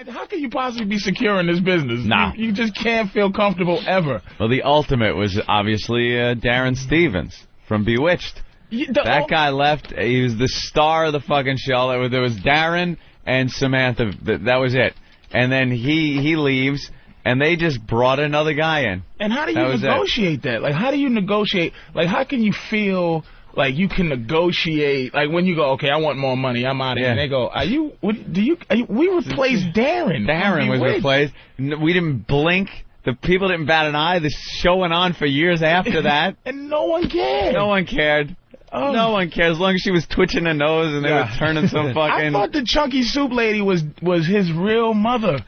How can you possibly be secure in this business? No. You just can't feel comfortable ever. Well, the ultimate was obviously Darren Stevens from Bewitched. That guy left. He was the star of the fucking show. There was Darren and Samantha. That was it. And then he leaves, and they just brought another guy in. And how do you negotiate that? Like, how do you negotiate? Like, how can you feel like you can negotiate? Like, when you go, okay, I want more money, I'm out of here. And they go, we replaced Darren. Darren was replaced. We didn't blink. The people didn't bat an eye. The show went on for years after that. And no one cared. No one cared. Oh. No one cared as long as she was twitching her nose and they were turning some fucking... I thought the chunky soup lady was his real mother.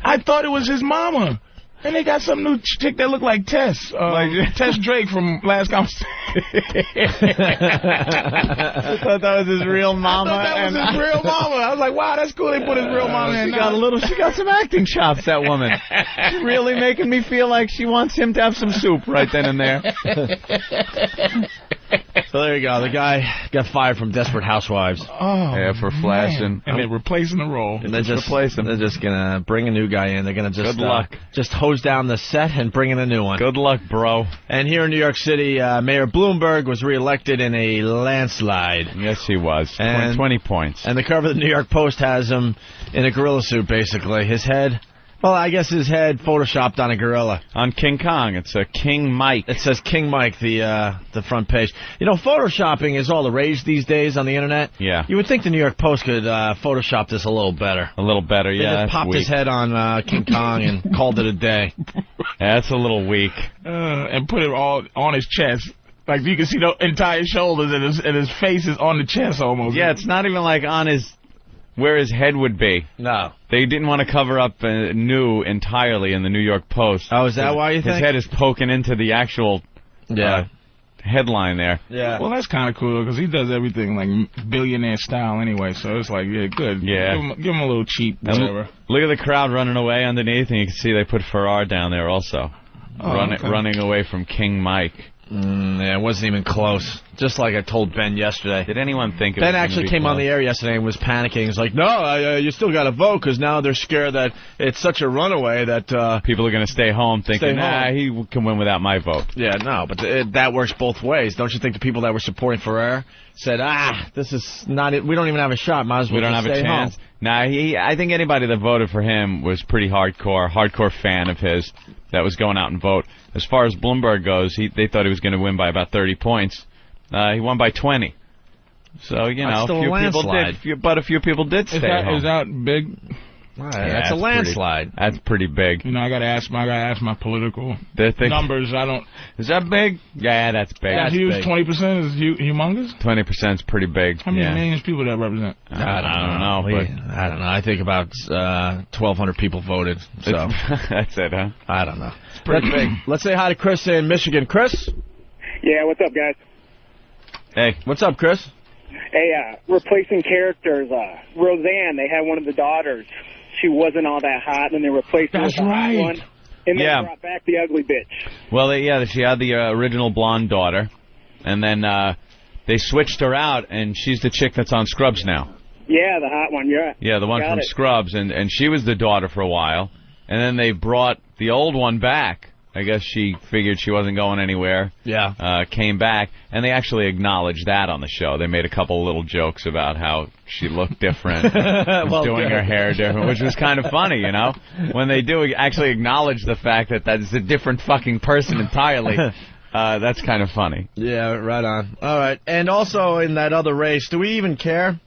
I thought it was his mama. And they got some new chick that looked like Tess. Tess Drake from Last Conversation. I thought that was his real mama. I thought that was his real mama. I was like, wow, that's cool. They put his real mama in. She got some acting chops, that woman. She's really making me feel like she wants him to have some soup right then and there. So there you go. The guy got fired from Desperate Housewives. Oh, yeah, for flashing. And they're replacing the role. And they're just replacing. They're just gonna bring a new guy in. They're gonna just good luck. Just hose down the set and bring in a new one. Good luck, bro. And here in New York City, Mayor Bloomberg was reelected in a landslide. Yes, he was. 20 points. And the cover of the New York Post has him in a gorilla suit, basically. His head. Well, I guess his head photoshopped on a gorilla. On King Kong. It's a King Mike. It says King Mike, the front page. You know, photoshopping is all the rage these days on the Internet. Yeah. You would think the New York Post could Photoshop this a little better. A little better, yeah. They just popped his head on King Kong and called it a day. Yeah, that's a little weak. And put it all on his chest. Like, you can see the entire shoulders and his face is on the chest almost. Yeah, it's not even like on where his head would be. No. They didn't want to cover up new entirely in the New York Post. Oh, is that why you think? His head is poking into the actual headline there. Yeah. Well, that's kind of cool because he does everything like billionaire style anyway. So it's like, yeah, good. Yeah. Give him a little cheap, whatever. Look at the crowd running away underneath, and you can see they put Farrar down there also. Running away from King Mike. Yeah, it wasn't even close. Just like I told Ben yesterday. Did anyone think it Ben was actually came on the air yesterday and was panicking. He's like, no, you still got to vote because now they're scared that it's such a runaway that... people are going to stay home thinking, he can win without my vote. Yeah, no, but that works both ways. Don't you think the people that were supporting Ferrer said, this is not it. We don't even have a shot. Might as well just stay home. Nah, I think anybody that voted for him was pretty hardcore fan of his that was going out and vote. As far as Bloomberg goes, they thought he was going to win by about 30 points. He won by 20. So, you know, a few people did stay home. Is that big? That's a landslide. That's pretty big. You know, I gotta ask my political numbers. Is that big? Yeah, that's big. That's huge. 20% is humongous. 20% is pretty big. How many millions of people that represent? I don't know. But I don't know. I think about 1,200 people voted. So that's it, huh? I don't know. It's pretty big. Let's say hi to Chris in Michigan. Chris. Yeah, what's up, guys? Hey, what's up, Chris? Hey, replacing characters. Roseanne, they had one of the daughters. She wasn't all that hot, and they replaced her with the hot one. And then brought back the ugly bitch. Well, she had the original blonde daughter, and then they switched her out, and she's the chick that's on Scrubs now. Yeah, the hot one, yeah. Yeah, the one from Scrubs, and she was the daughter for a while, and then they brought the old one back. I guess she figured she wasn't going anywhere. Yeah. Came back, and they actually acknowledged that on the show. They made a couple of little jokes about how she looked different, doing her hair different, which was kind of funny, you know? When they do actually acknowledge the fact that that's a different fucking person entirely, that's kind of funny. Yeah, right on. All right. And also in that other race, do we even care?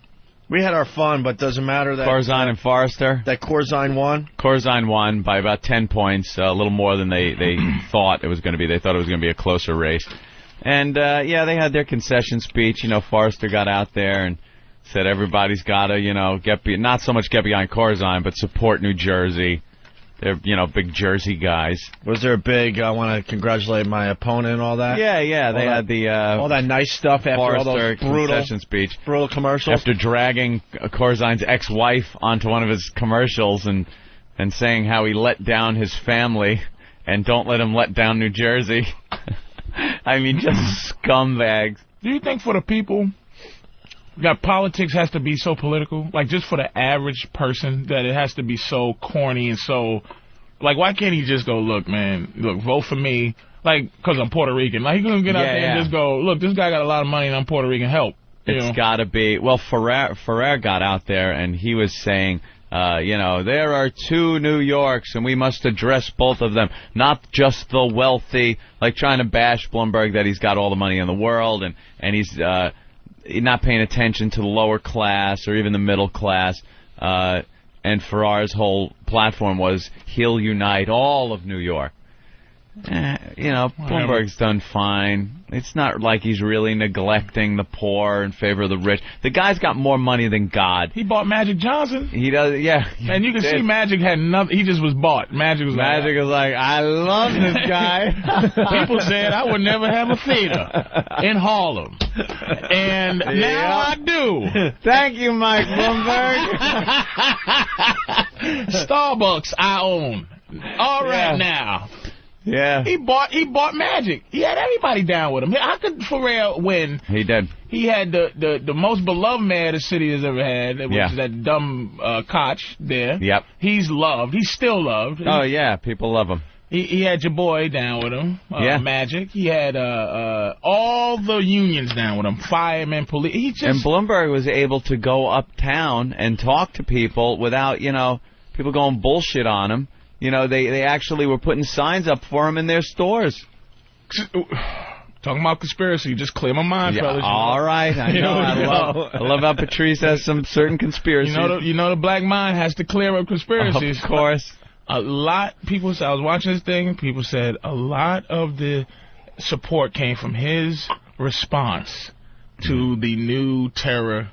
We had our fun, but does it matter that... Corzine and Forrester. That Corzine won? Corzine won by about 10 points, a little more than they thought it was going to be. They thought it was going to be a closer race. And, they had their concession speech. You know, Forrester got out there and said everybody's got to, not so much get behind Corzine, but support New Jersey. They're, big Jersey guys. Was there a big, I want to congratulate my opponent and all that? Yeah, they had all that nice stuff after all those concession speech. Brutal commercials. After dragging Corzine's ex-wife onto one of his commercials and saying how he let down his family and don't let him let down New Jersey. I mean, just scumbags. Do you think for the people that politics has to be so political? Like, just for the average person, that it has to be so corny and so... Like, why can't he just go, look, man, look, vote for me, like, because I'm Puerto Rican. Like, he couldn't get out there and just go, look, this guy got a lot of money and I'm Puerto Rican, help. It's got to be. Well, Ferrer got out there and he was saying, there are 2 New Yorks and we must address both of them, not just the wealthy, like trying to bash Bloomberg that he's got all the money in the world and he's not paying attention to the lower class or even the middle class. And Ferrar's whole platform was he'll unite all of New York. Bloomberg's done fine. It's not like he's really neglecting the poor in favor of the rich. The guy's got more money than God. He bought Magic Johnson. He does, yeah. And you can see Magic had nothing. He just was bought. Magic was like, I love this guy. People said I would never have a theater in Harlem. And now I do. Thank you, Mike Bloomberg. Starbucks I own. All right now. Yeah. He bought Magic. He had everybody down with him. How could Ferrer win? He did. He had the most beloved mayor the city has ever had, which is that dumb Koch there. Yep. He's loved. He's still loved. Oh, yeah. People love him. He had your boy down with him, Magic. He had all the unions down with him, firemen, police. And Bloomberg was able to go uptown and talk to people without, people going bullshit on him. They actually were putting signs up for him in their stores. Talking about conspiracy, just clear my mind, fellas. All right, I know. I love how Patrice has some certain conspiracies. The black mind has to clear up conspiracies. Of course. I was watching this thing, people said a lot of the support came from his response to the new terror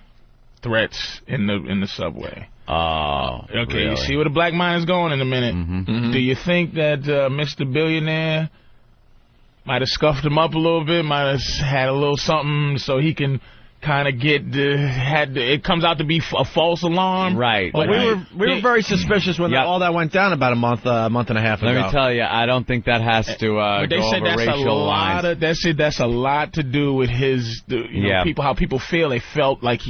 threats in the subway. Oh, okay. Really? You see where the black mind is going in a minute. Do you think that Mr. Billionaire might have scuffed him up a little bit, might have had a little something so he can kind of it comes out to be a false alarm? Right. Well, we were very suspicious when all that went down about a month and a half ago. Let me tell you, I don't think that has to go over racial lines. That's a lot to do with his, people, how people feel. They felt like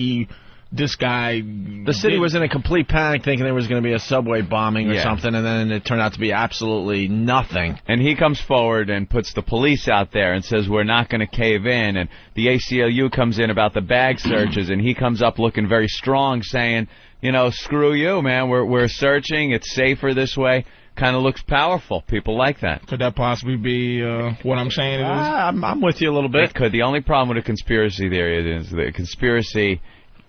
this guy... The city was in a complete panic thinking there was going to be a subway bombing or something, and then it turned out to be absolutely nothing. And he comes forward and puts the police out there and says, we're not going to cave in. And the ACLU comes in about the bag searches, and he comes up looking very strong, saying, screw you, man, we're searching, it's safer this way. Kind of looks powerful. People like that. Could that possibly be what I'm saying it is? I'm with you a little bit. It could. The only problem with a conspiracy theory is the conspiracy...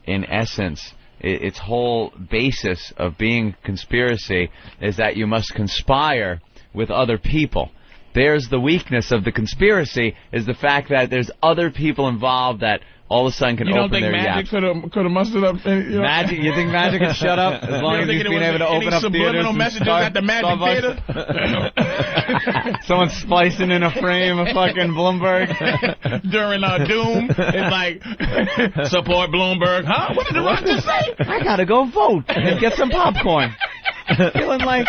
in essence, its whole basis of being conspiracy is that you must conspire with other people. There's the weakness of the conspiracy, is the fact that there's other people involved that all of a sudden can open their yaps. You don't think Magic could have mustered up? Magic? You think Magic can shut up as long as he's being able to open up theaters? Subliminal messages at the Magic Theater? Someone splicing in a frame of fucking Bloomberg during Doom. It's like support Bloomberg. Huh? What did the Rock just say? I gotta go vote and get some popcorn. Feeling like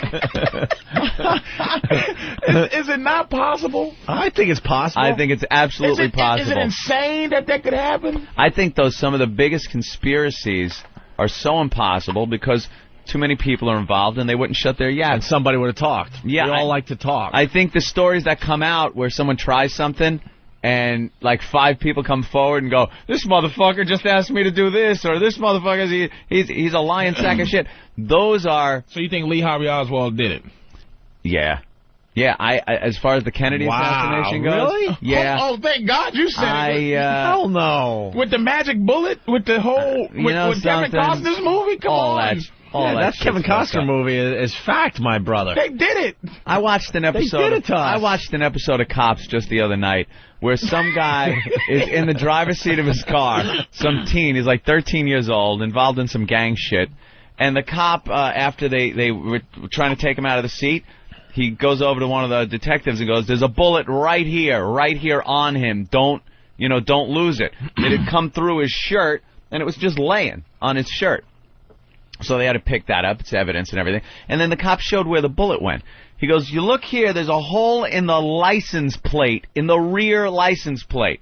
is it not possible? I think it's possible. I think it's absolutely possible. Is it insane that could happen? I think some of the biggest conspiracies are so impossible because too many people are involved and they wouldn't shut their yaps. And somebody would have talked. Yeah, we all like to talk. I think the stories that come out where someone tries something and like 5 people come forward and go, this motherfucker just asked me to do this, or this motherfucker, he's a lying sack of shit. Those are... So you think Lee Harvey Oswald did it? Yeah. Yeah, I as far as the Kennedy assassination goes... Really? Yeah. Oh, thank God you said it. Hell no. With the magic bullet? With the whole... with Kevin Costner's movie? Come on. That Kevin Costner movie is fact, my brother. They did it. I watched an episode. They did it to us. I watched an episode of Cops just the other night where some guy is in the driver's seat of his car. Some teen, he's like 13 years old, involved in some gang shit, and the cop, after they were trying to take him out of the seat, he goes over to one of the detectives and goes, "There's a bullet right here on him. Don't lose it." It had come through his shirt, and it was just laying on his shirt. So they had to pick that up. It's evidence and everything. And then the cop showed where the bullet went. He goes, "You look here, there's a hole in the license plate, in the rear license plate."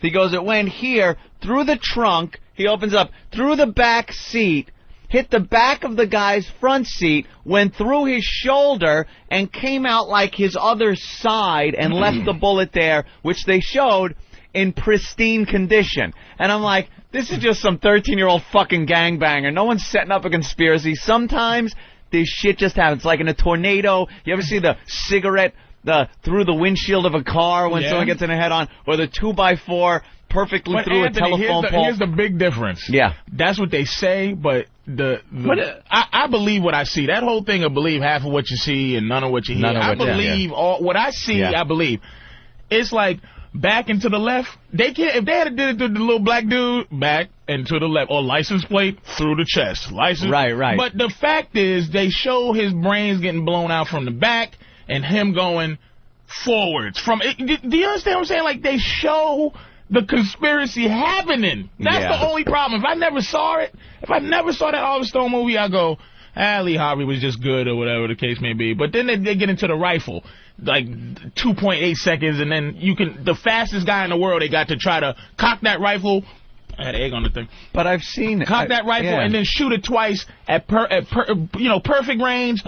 He goes, it went here, through the trunk, he opens up, through the back seat, hit the back of the guy's front seat, went through his shoulder, and came out like his other side and left the bullet there, which they showed in pristine condition. And I'm like, this is just some 13-year-old fucking gangbanger. No one's setting up a conspiracy. Sometimes this shit just happens. Like in a tornado, you ever see the cigarette through the windshield of a car when someone gets in a head-on, or the 2x4 perfectly through Anthony, a telephone pole? Here's the big difference. Yeah. That's what they say, but I believe what I see. That whole thing of believe half of what you see and none of what you hear. I believe what I see, I believe. It's like back and to the left. They can't, if they had did it to the little black dude, back and to the left, or license plate through the chest. Right. But the fact is, they show his brains getting blown out from the back and him going forwards. Do you understand what I'm saying? Like, they show the conspiracy happening. That's the only problem. If I never saw that Oliver Stone movie, I go, Lee Harvey was just good, or whatever the case may be. But then they get into the rifle, like 2.8 seconds, and then the fastest guy in the world, they got to try to cock that rifle. I had egg on the thing. But I've seen it. Cock that rifle and then shoot it twice at perfect range.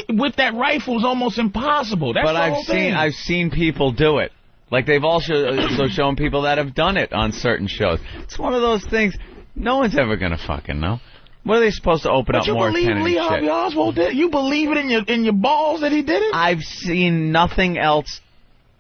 With that rifle is almost impossible. That's the whole thing. I've seen people do it. Like, they've also shown people that have done it on certain shows. It's one of those things no one's ever going to fucking know. What are they supposed to open up more Kennedy shit? But you believe Lee Harvey Oswald did it? You believe it in your balls that he did it? I've seen nothing else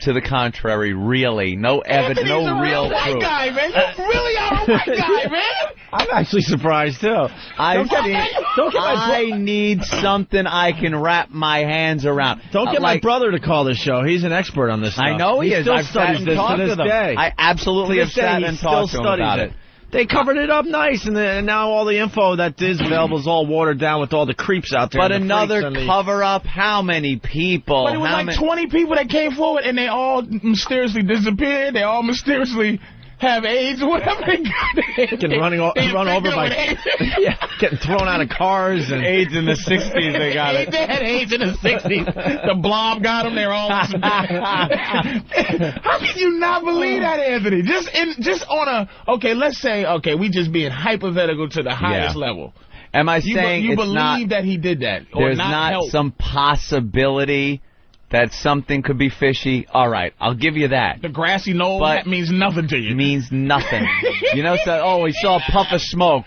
to the contrary, really. No evidence, no real proof. White guy, man. You really are a white guy, man. I'm actually surprised, too. I need something I can wrap my hands around. Don't get my brother to call this show. He's an expert on this stuff. I know he is. I've studied this to this day. I absolutely have sat and talked to him about it. They covered it up nice, and now all the info that is available is all watered down with all the creeps out there. But another cover-up, how many people? But it was like 20 people that came forward, and they all mysteriously disappeared. They all mysteriously have AIDS or whatever they got. Getting run over by getting thrown out of cars. And AIDS in the 60s, they got it. They had AIDS in the 60s. The blob got them. They're all... How can you not believe that, Anthony? Just on a... Okay, let's say, we just being hypothetical to the highest level. Am I saying you believe that he did that? Or there's not some possibility that something could be fishy? All right, I'll give you that. The grassy knoll, that means nothing to you. Means nothing. We saw a puff of smoke.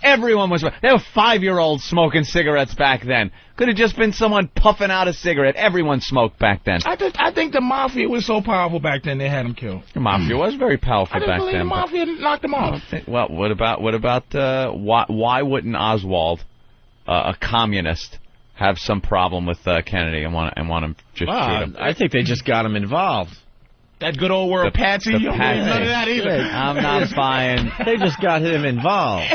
Everyone was... There were 5-year-olds smoking cigarettes back then. Could have just been someone puffing out a cigarette. Everyone smoked back then. I think the Mafia was so powerful back then, they had him killed. The Mafia was very powerful back then. The Mafia knocked him off. Well, what about why wouldn't Oswald, a communist, have some problem with Kennedy and want him just shoot him? I think they just got him involved. That good old word Patsy? You don't believe none of that either. I'm not buying. They just got him involved.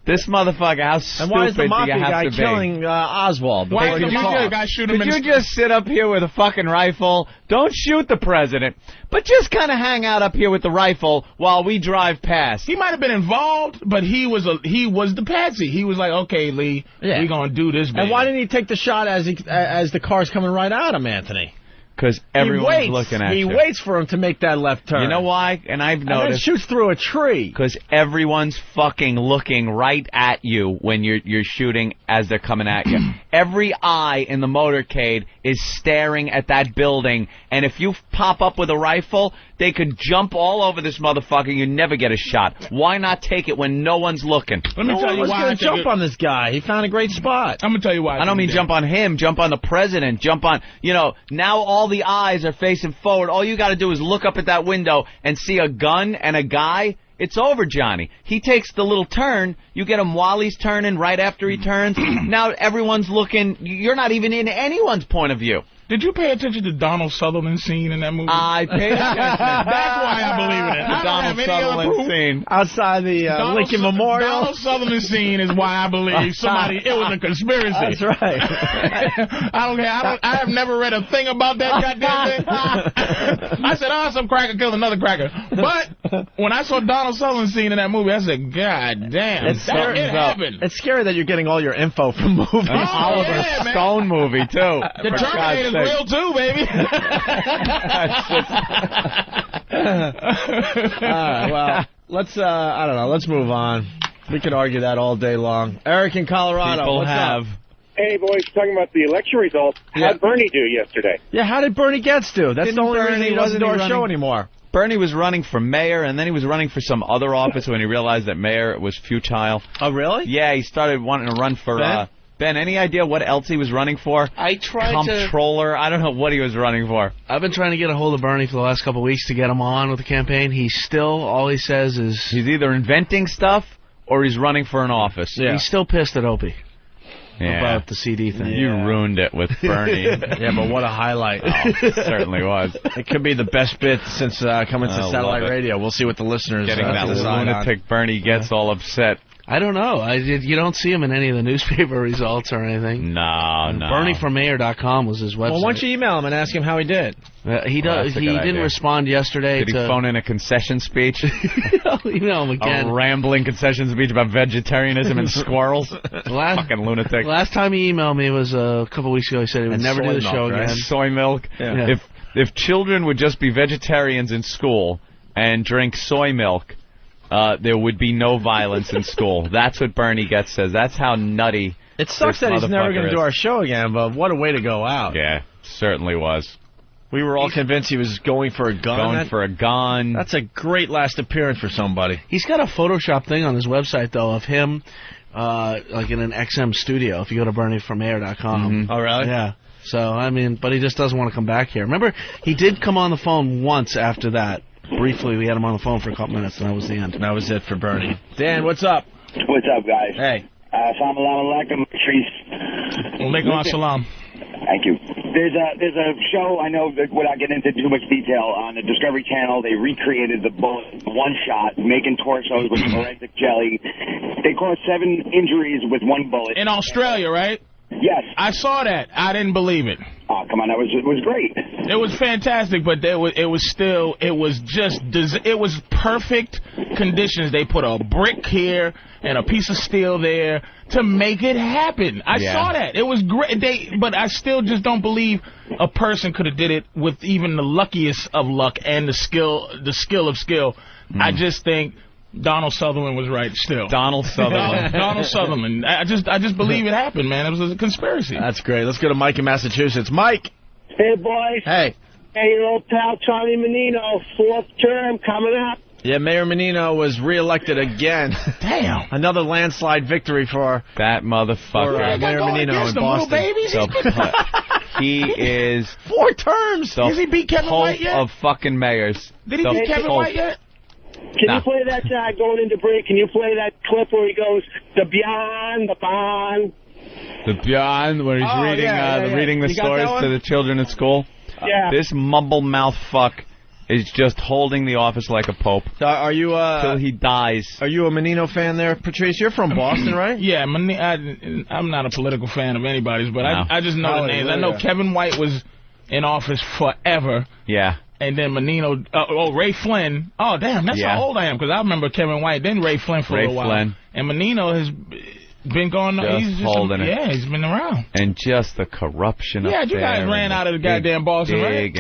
This motherfucker, how stupid and why is the Mafia do you have guy to be? killing Oswald? Why did you just sit up here with a fucking rifle? Don't shoot the president, but just kind of hang out up here with the rifle while we drive past. He might have been involved, but he was the patsy. He was like, okay, Lee, we're gonna do this. And why didn't he take the shot as the car's coming right at him, Anthony? Because everyone's looking at you. He waits for him to make that left turn. You know why? And I've noticed. And then shoots through a tree. Because everyone's fucking looking right at you when you're shooting as they're coming at you. Every eye in the motorcade is staring at that building, and if you pop up with a rifle, they could jump all over this motherfucker. You never get a shot. Why not take it when no one's looking? Let me tell you why. Going to jump on this guy. He found a great spot. I'm gonna tell you why. I don't mean jump on him. Jump on the president. Jump on. Now all the eyes are facing forward. All you got to do is look up at that window and see a gun and a guy. It's over, Johnny. He takes the little turn. You get him while he's turning, right after he turns. Now everyone's looking. You're not even in anyone's point of view. Did you pay attention to Donald Sutherland's scene in that movie? I paid attention. That's why I believe in it. The Donald Sutherland scene. Outside the Lincoln Memorial. Donald Sutherland's scene is why I believe it was a conspiracy. That's right. I don't care. I have never read a thing about that goddamn thing. I said, some cracker killed another cracker. But when I saw Donald Sutherland's scene in that movie, I said, God damn, it happened. It's scary that you're getting all your info from movies. Oliver Stone movie, too. The Terminator's real too, baby. Well, let's, I don't know, let's move on. We could argue that all day long. Eric in Colorado, what's up? Hey, boys, talking about the election results. How'd Bernie do yesterday? Yeah, how did Bernie Getz do? That's the only reason he doesn't do our show anymore. Bernie was running for mayor, and then he was running for some other office when he realized that mayor was futile. Oh, really? Yeah, he started wanting to run for... Ben, any idea what else he was running for? I tried Comptroller? I don't know what he was running for. I've been trying to get a hold of Bernie for the last couple of weeks to get him on with the campaign. He's still, all he says is... He's either inventing stuff or he's running for an office. Yeah. He's still pissed at Opie about the CD thing. You ruined it with Bernie. Yeah, but what a highlight. Oh, it certainly was. It could be the best bit since coming to satellite radio. We'll see what the listeners getting that lunatic Bernie gets all upset. I don't know. You don't see him in any of the newspaper results or anything. No. BernieForMayor.com was his website. Well, why don't you email him and ask him how he did? He didn't respond yesterday. Did he phone in a concession speech? Email him again. A rambling concession speech about vegetarianism and squirrels? Fucking lunatic. Last time he emailed me was a couple weeks ago. He said he would never do the show again. Soy milk. Yeah. If children would just be vegetarians in school and drink soy milk, there would be no violence in school. That's what Bernie Getz says. That's how nutty. It sucks that he's never going to do our show again, but what a way to go out. Yeah, certainly was. We were all convinced he was going for a gun. That's a great last appearance for somebody. He's got a Photoshop thing on his website, though, of him like in an XM studio, if you go to BernieForMayor.com. Mm-hmm. Oh, really? Yeah. So, I mean, but he just doesn't want to come back here. Remember, he did come on the phone once after that. Briefly, we had him on the phone for a couple minutes, and that was the end. And that was it for Bernie. Dan, what's up? What's up, guys? Hey. Salam alaikum, Patrice. Alaikum assalam. Thank you. There's a show, I know, that without getting into too much detail, on the Discovery Channel. They recreated the bullet, one shot, making torsos with forensic jelly. They caused 7 injuries with one bullet. In Australia, right? Yes. I saw that. I didn't believe it. Oh, come on, it was great. It was fantastic, but it was perfect conditions. They put a brick here and a piece of steel there to make it happen. I saw that. It was great. But I still just don't believe a person could have did it with even the luckiest of luck and the skill of skill. I just think Donald Sutherland was right still. Donald Sutherland. Donald Sutherland. I just believe it happened, man. It was a conspiracy. That's great. Let's go to Mike in Massachusetts. Mike. Hey, boys. Hey. Hey, your old pal, Charlie Menino, 4th term coming up. Yeah, Mayor Menino was reelected again. Damn. Another landslide victory for that motherfucker. Mayor Menino in Boston. Babies. He is 4 terms. Has he beat Kevin White yet? Of fucking mayors. Did he beat Kevin White yet? Can you play that going into break? Can you play that clip where he goes, the beyond, the bond? The beyond, where he's reading the stories to the children at school? Yeah. This mumble mouth fuck is just holding the office like a pope. So are you till he dies? Are you a Menino fan there, Patrice? You're from Boston, right? Yeah, I'm not a political fan of anybody's, but no. I just know the names. I know Kevin White was in office forever. Yeah. And then Menino, Ray Flynn. Oh, damn, that's how old I am, because I remember Kevin White, then Ray Flynn for a little while. And Menino has been going, he's holding it. Yeah, he's been around. And just the corruption up there. Yeah, you guys ran out of the goddamn Boston, right?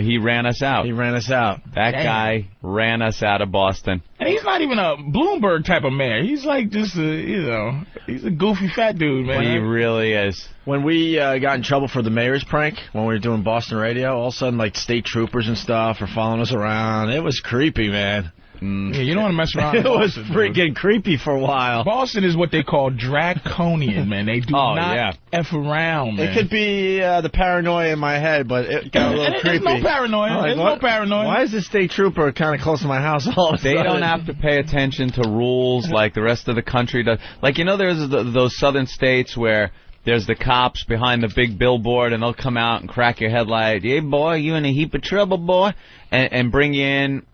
He ran us out. He ran us out. That guy ran us out of Boston. And he's not even a Bloomberg type of mayor. He's like just he's a goofy fat dude, man. He really is. When we got in trouble for the mayor's prank, when we were doing Boston radio, all of a sudden, like, state troopers and stuff are following us around. It was creepy, man. Yeah, you don't want to mess around. It was freaking creepy for a while. Boston is what they call draconian, man. They do not F around, man. It could be the paranoia in my head, but it got a little creepy. There's no paranoia. There's no paranoia. Why is the state trooper kind of close to my house all of a sudden? They don't have to pay attention to rules like the rest of the country does. Like, there's those southern states where there's the cops behind the big billboard, and they'll come out and crack your headlight. Hey, boy, you in a heap of trouble, boy, and bring you in.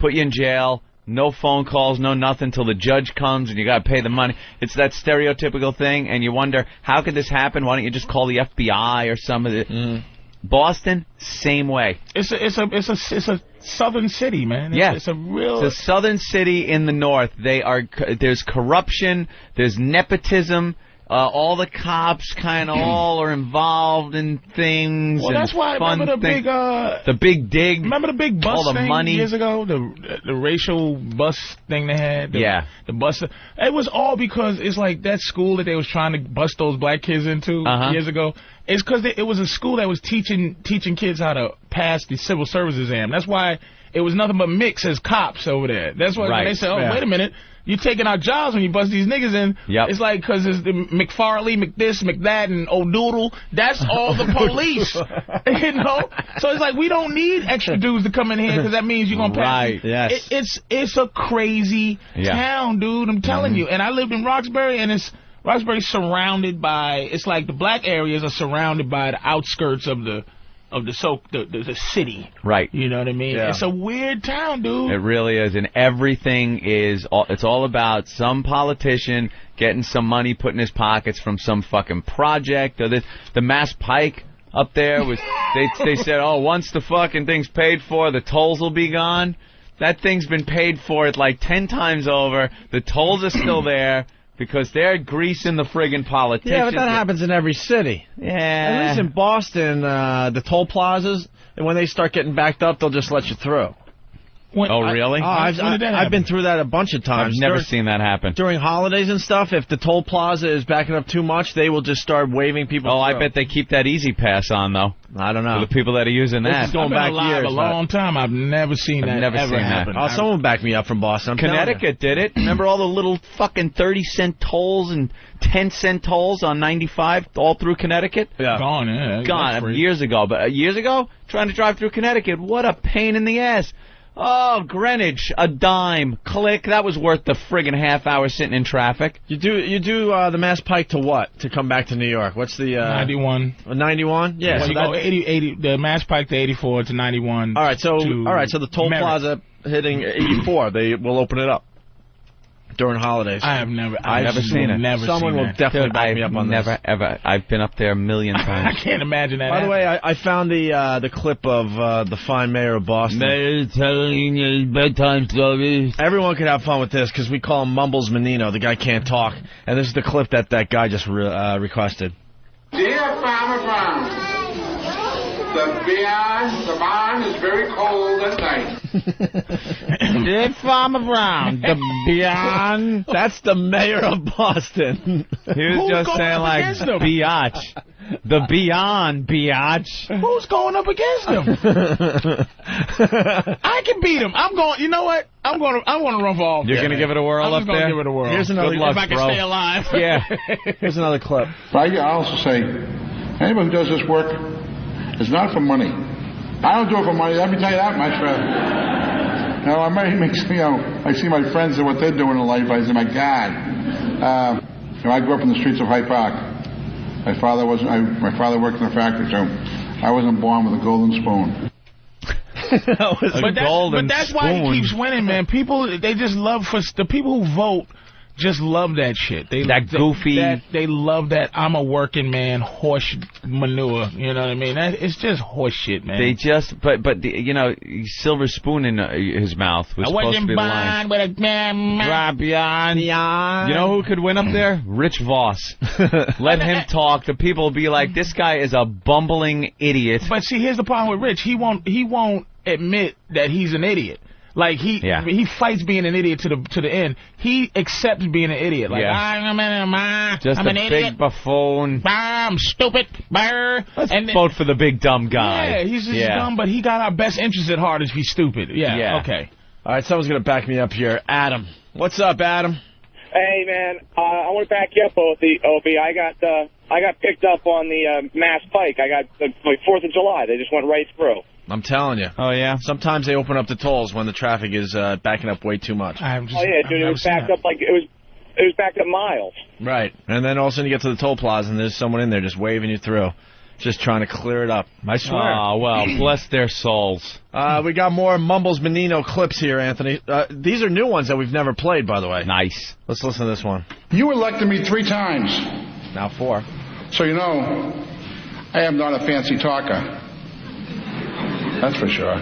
Put you in jail, no phone calls, no nothing till the judge comes and you got to pay the money. It's that stereotypical thing, and you wonder, how could this happen? Why don't you just call the FBI or some of it? Boston, same way. It's a southern city, man. It's a southern city in the north. There's corruption, there's nepotism. all the cops kind of all are involved in things. Well, and that's why. fun Remember the big dig. Remember the big bus all the thing money years ago? The racial bus thing they had. The bus. It was all because it's like that school that they was trying to bust those black kids into years ago. It's because it was a school that was teaching kids how to pass the civil service exam. That's why it was nothing but mix as cops over there. That's why when they said, "Oh, wait a minute, you're taking our jobs when you bust these niggas in." It's like because it's the McFarley, McThis, McThat, and O'Doodle. That's all the police, you know. So it's like we don't need extra dudes to come in here because that means you're gonna pass. It's a crazy town, dude. I'm telling you. And I lived in Roxbury, and Roxbury's surrounded by. It's like the black areas are surrounded by the outskirts of the city. Right. You know what I mean? Yeah. It's a weird town, dude. It really is, and everything it's all about some politician getting some money put in his pockets from some fucking project. Or the Mass Pike up there was they said, oh, once the fucking thing's paid for, the tolls will be gone. That thing's been paid for like 10 times over. The tolls are still there. Because they're greasing the friggin' politicians. Yeah, but that happens in every city. Yeah. At least in Boston, the toll plazas, and when they start getting backed up, they'll just let you through. Really? I've been through that a bunch of times. I've never seen that happen. During holidays and stuff, if the toll plaza is backing up too much, they will just start waving people through. I bet they keep that Easy Pass on, though. I don't know. For the people that are using that. This is going back years. A long time. I've never seen that ever happen. Oh, someone backed me up from Boston. Connecticut did it. Remember all the little fucking 30-cent tolls and 10-cent tolls on 95 all through Connecticut? Yeah. Gone, Gone years ago. But years ago, trying to drive through Connecticut, what a pain in the ass. Oh, Greenwich, a dime. Click. That was worth the friggin' half hour sitting in traffic. You do the Mass Pike to what? To come back to New York? What's the 91? 91? Yeah. So you go 80, the Mass Pike to 84 to 91. All right. So the toll plaza hitting 84, they will open it up during holidays. I've never seen it. Someone will definitely back me up on this. Ever. I've been up there a million times. I can't imagine that. By the way, I found the clip of the fine mayor of Boston. Mayor telling his bedtime stories. Everyone could have fun with this because we call him Mumbles Menino. The guy can't talk. And this is the clip that guy just requested. Dear Farmer Brown, the barn is very cold at night. Dear Farmer Brown, the beyond. That's the mayor of Boston. He was just saying like biatch. The beyond biatch. Who's going up against him? I can beat him. I'm going. You know what? I'm going to run for office. You're going to give it a whirl up there? I'm going to give it a whirl. Here's another. Good luck, if I can bro. stay alive. Yeah. Here's another clip. But I also say, anybody who does this work, it's not for money. I don't do it for money. Let me tell you that much. I see my friends and what they're doing in life. I say, my God. I grew up in the streets of Hyde Park. My father worked in a factory, so I wasn't born with a golden spoon. But that's why he keeps winning, man. People, they just love the people who vote. Just love that shit. They love that I'm a working man horse manure. You know what I mean? It's just horse shit, man. They just, but silver spoon in his mouth was supposed to be the line. You know who could win up there? Rich Voss. Let him talk. The people will be like, this guy is a bumbling idiot. But see, here's the problem with Rich. He won't admit that he's an idiot. Like he fights being an idiot to the end. He accepts being an idiot. Like I'm an idiot. Big buffoon. I'm stupid. Let's vote for the big dumb guy. Yeah, he's just dumb, but he got our best interests at heart if he's stupid. Yeah. Okay. All right, someone's gonna back me up here. Adam, what's up, Adam? Hey man, I want to back you up, Opie. I got picked up on the Mass Pike. I got the 4th of July. They just went right through. I'm telling you. Oh, yeah? Sometimes they open up the tolls when the traffic is backing up way too much. Dude, it was backed up it was backed up miles. Right. And then all of a sudden you get to the toll plaza and there's someone in there just waving you through. Just trying to clear it up. I swear. Oh, well, bless their souls. We got more Mumbles Menino clips here, Anthony. These are new ones that we've never played, by the way. Nice. Let's listen to this one. You elected me 3 times. Now 4. So you know, I am not a fancy talker. That's for sure.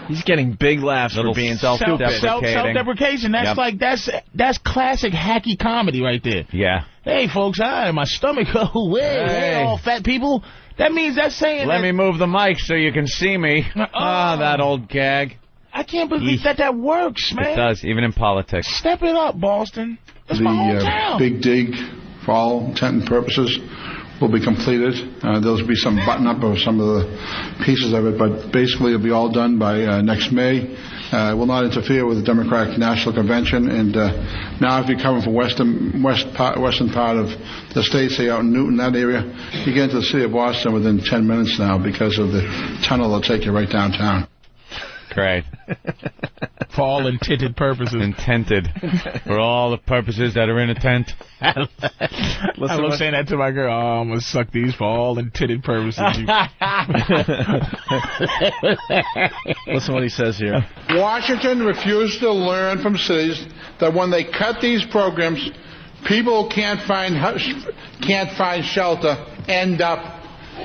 He's getting big laughs for being self-deprecating. Self-deprecation. That's like that's classic hacky comedy right there. Yeah. Hey, folks, my stomach. Oh, hey, all fat people. That means that's saying. Let me move the mic so you can see me. That old gag. I can't believe that works, man. It does, even in politics. Step it up, Boston. That's my hometown. Big dig, for all intent and purposes, will be completed. There'll be some button-up of some of the pieces of it, but basically it'll be all done by next May. It will not interfere with the Democratic National Convention. And now if you're coming from western part of the state, say out in Newton, that area, you get into the city of Boston within 10 minutes now because of the tunnel that'll take you right downtown. Great. For all intended purposes. Intended. For all the purposes that are in a tent. I love saying that to my girl. Oh, I'm going to suck these for all intended purposes. Listen what he says here. Washington refused to learn from cities that when they cut these programs, people who can't find shelter end up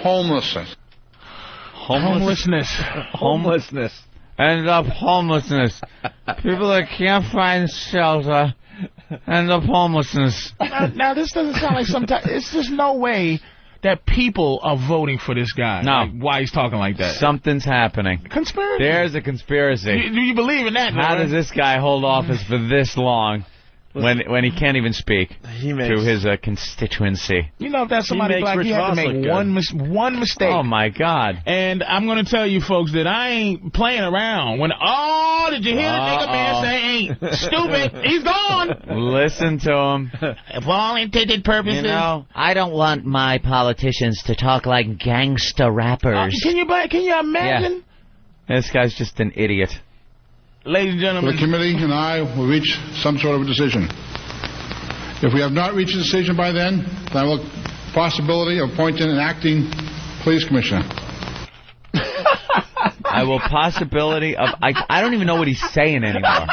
homelessness. Homelessness. End up homelessness. People that can't find shelter end up homelessness. Now this doesn't sound like sometimes. It's just no way that people are voting for this guy. No. Like, why he's talking like that? Something's happening. Conspiracy. There's a conspiracy. Do you believe in that? How does this guy hold office for this long? When he can't even speak to his constituency. You know, if that's somebody black, you have to make one mistake. Oh, my God. And I'm going to tell you, folks, that I ain't playing around. Did you hear the nigga man say ain't stupid? He's gone. Listen to him. For all intended purposes. You know, I don't want my politicians to talk like gangsta rappers. Can you imagine? Yeah. This guy's just an idiot. Ladies and gentlemen, the committee and I will reach some sort of a decision. If we have not reached a decision by then I will possibility of appointing an acting police commissioner. I will possibility of... I don't even know what he's saying anymore.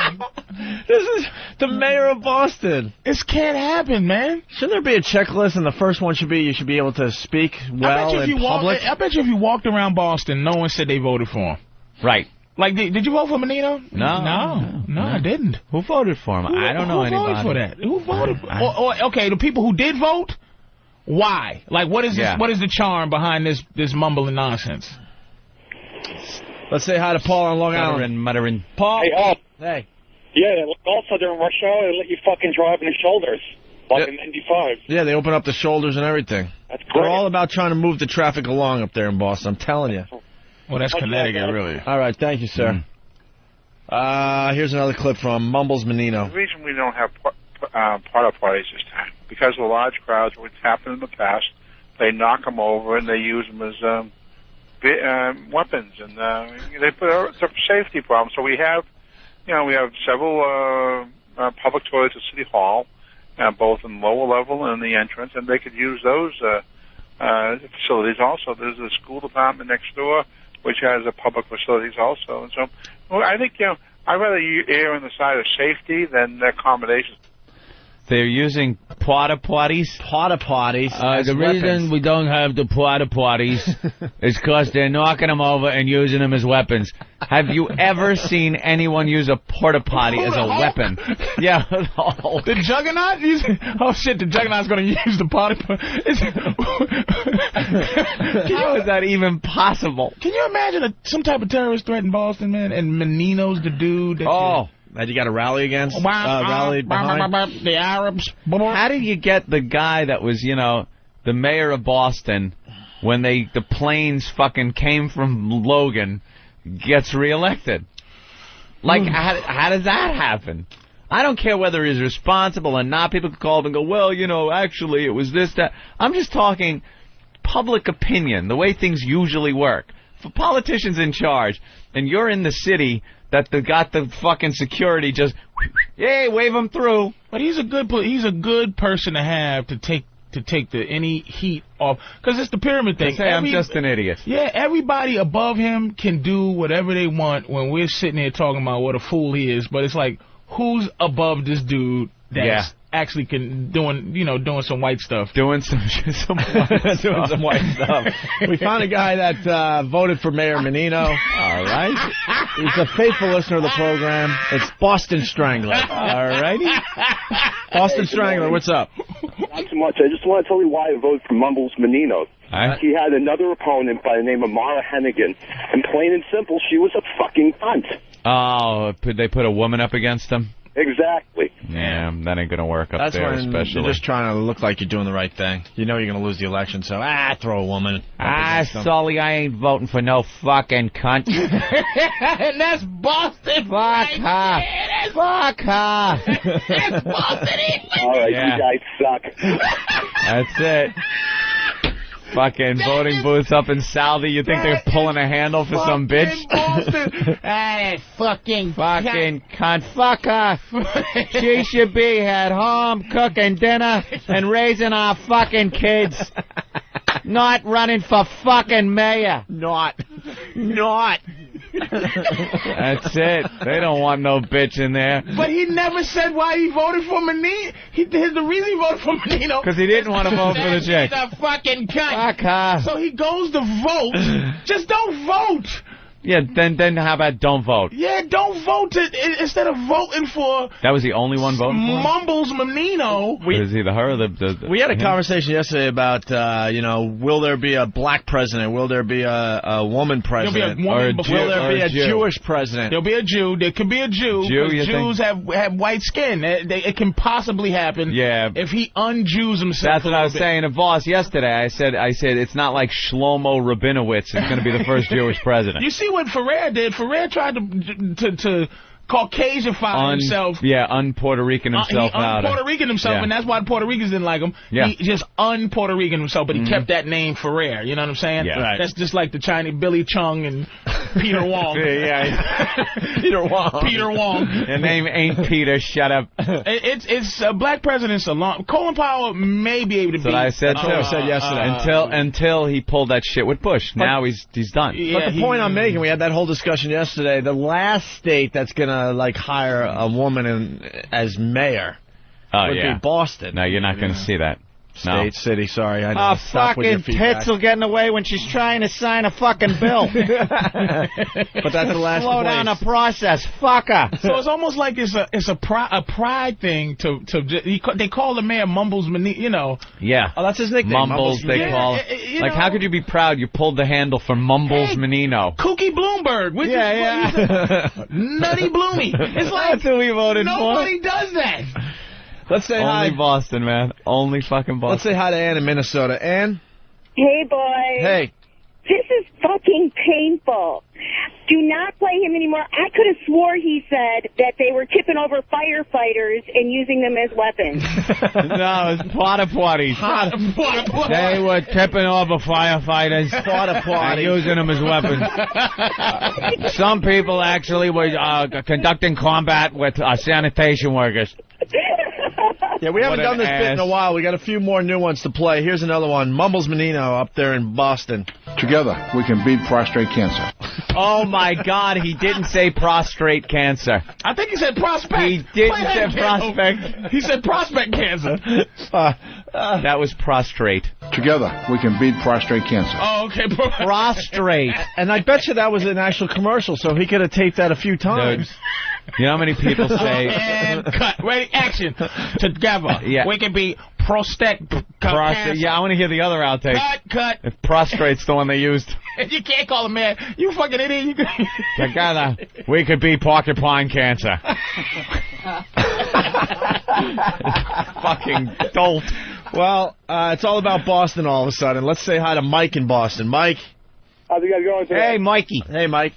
This is the mayor of Boston. This can't happen, man. Shouldn't there be a checklist, and the first one should be you should be able to speak well in public? I bet you if you walked around Boston, no one said they voted for him. Right. Like, did you vote for Menino? No, I didn't. Who voted for him? I don't know anybody. Who voted for that? Who voted? Okay, the people who did vote. Why? Like, what is this? What is the charm behind this mumbling nonsense? Let's say hi to Paul on Long Island. Muttering. Paul. Hey. Yeah. Also during rush hour, they let you fucking drive in the shoulders, like in 95. Yeah, they open up the shoulders and everything. That's great. They're all about trying to move the traffic along up there in Boston. I'm telling you. Well, that's Connecticut, really. All right, thank you, sir. Here's another clip from Mumbles Menino. The reason we don't have porta parties this time, because of the large crowds, what's happened in the past, they knock them over and they use them as weapons, and they put it's a safety problem. So we have several public toilets at City Hall, both in the lower level and the entrance, and they could use those facilities also. There's a school department next door, which has public facilities also. And so I think, I'd rather err on the side of safety than accommodations. They're using porta potties. Porta potties. The reason we don't have the porta potties is because they're knocking them over and using them as weapons. Have you ever seen anyone use a porta potty as a weapon? Yeah. The Juggernaut? Oh shit! The Juggernaut's going to use the porta potty. How is that even possible? Can you imagine some type of terrorist threat in Boston, man? And Menino's the dude that that you got to rally against? Rally behind? The Arabs. How did you get the guy that was, the mayor of Boston, when the planes fucking came from Logan, gets reelected? Like, how does that happen? I don't care whether he's responsible or not. People can call up and go, well, actually it was this, that. I'm just talking public opinion, the way things usually work. For politicians in charge, and you're in the city that got the fucking security just, yay, wave him through. But he's a good person to have to take any heat off, because it's the pyramid thing. I'm just an idiot. Yeah, everybody above him can do whatever they want when we're sitting here talking about what a fool he is. But it's like, who's above this dude that's actually doing some white stuff. Doing some white stuff. We found a guy that voted for Mayor Menino. All right. He's a faithful listener of the program. It's Boston Strangler. All righty. Boston Strangler, what's up? Not too much. I just want to tell you why I voted for Mumbles Menino. He had another opponent by the name of Mara Hennigan, and plain and simple, she was a fucking cunt. Oh, they put a woman up against him? Exactly. Yeah, that ain't going to work up That's there, when especially. you're just trying to look like you're doing the right thing. You know you're going to lose the election, so, throw a woman. Sully, I ain't voting for no fucking cunt. And that's Boston. Fuck her. Fuck her. That's Boston. All right, you guys suck. That's it. Fucking voting booths up in Southie. You think they're pulling a handle for some bitch? Fucking cunt. Fuck her. She should be at home cooking dinner and raising our fucking kids. Not running for fucking mayor. Not. That's it. They don't want no bitch in there. But he never said why he voted for Menino. The reason he voted for Menino because he didn't want to vote for the chick. He's a fucking cunt. Fuck her. So he goes to vote. Just don't vote. Yeah, then how about don't vote? Yeah, don't vote instead of voting for... That was the only one voting for him? Mumbles Menino. Is either her or the we had a conversation yesterday about, will there be a black president? Will there be a woman president? Will there be a Jewish president? There'll be a Jew. There could be a Jew. Jews have white skin. It can possibly happen if he unjews himself. That's what I was saying to Voss yesterday. I said it's not like Shlomo Rabinowitz is going to be the first Jewish president. You see what Ferrer did? Ferrer tried to Caucasianify himself. Yeah, un-Puerto Rican himself out. Puerto Rican himself, and that's why the Puerto Ricans didn't like him. Yeah. He just un-Puerto Rican himself, but he kept that name Ferrer. You know what I'm saying? Yeah. Right. That's just like the Chinese Billy Chung and Peter Wong. Peter Wong. Peter Wong. Your name ain't Peter. Shut up. It's black presidents a long. Colin Powell may be able to. That's what I said too. I said yesterday. Until he pulled that shit with Bush. Now he's done. Yeah, but the point I'm making, we had that whole discussion yesterday. The last state that's gonna hire a woman as mayor would be Boston. No, you're not gonna see that. State, city, sorry. I know. Fucking tits will get in the way when she's trying to sign a fucking bill. But that's the last Slow down the process. Fuck her. So it's almost like it's a pride thing they call the mayor Mumbles Menino. Yeah. Oh, that's his nickname. Mumbles, they call him. Like, how could you be proud you pulled the handle for Mumbles Menino? Kooky Bloomberg. Nutty Bloomy. It's like that's who we voted for. Nobody does that. Let's say hi. Only Boston, man. Only fucking Boston. Let's say hi to Ann in Minnesota. Ann? Hey, boy. Hey. This is fucking painful. Do not play him anymore. I could have swore he said that they were tipping over firefighters and using them as weapons. No, it was porta potties. They were tipping over firefighters. Porta potties. And using them as weapons. Some people actually were conducting combat with sanitation workers. Yeah, we haven't done this bit in a while. We got a few more new ones to play. Here's another one. Mumbles Menino up there in Boston. Together, we can beat prostate cancer. Oh, my God. He didn't say prostrate cancer. I think he said prospect. He didn't say prospect. He said prospect cancer. That was prostrate. Together, we can beat prostate cancer. Oh, okay. Prostrate. And I bet you that was an actual commercial, so he could have taped that a few times. You know how many people say... And cut. Ready, action. Together. Yeah. We can be prostrate. Yeah, I want to hear the other outtake. Cut. If prostrate's the one they used. You can't call him man. You fucking idiot. Together, we could beat porcupine cancer. Fucking dolt. Well, it's all about Boston all of a sudden. Let's say hi to Mike in Boston. Mike. How's it guys going today? Hey, Mikey. Hey, Mike.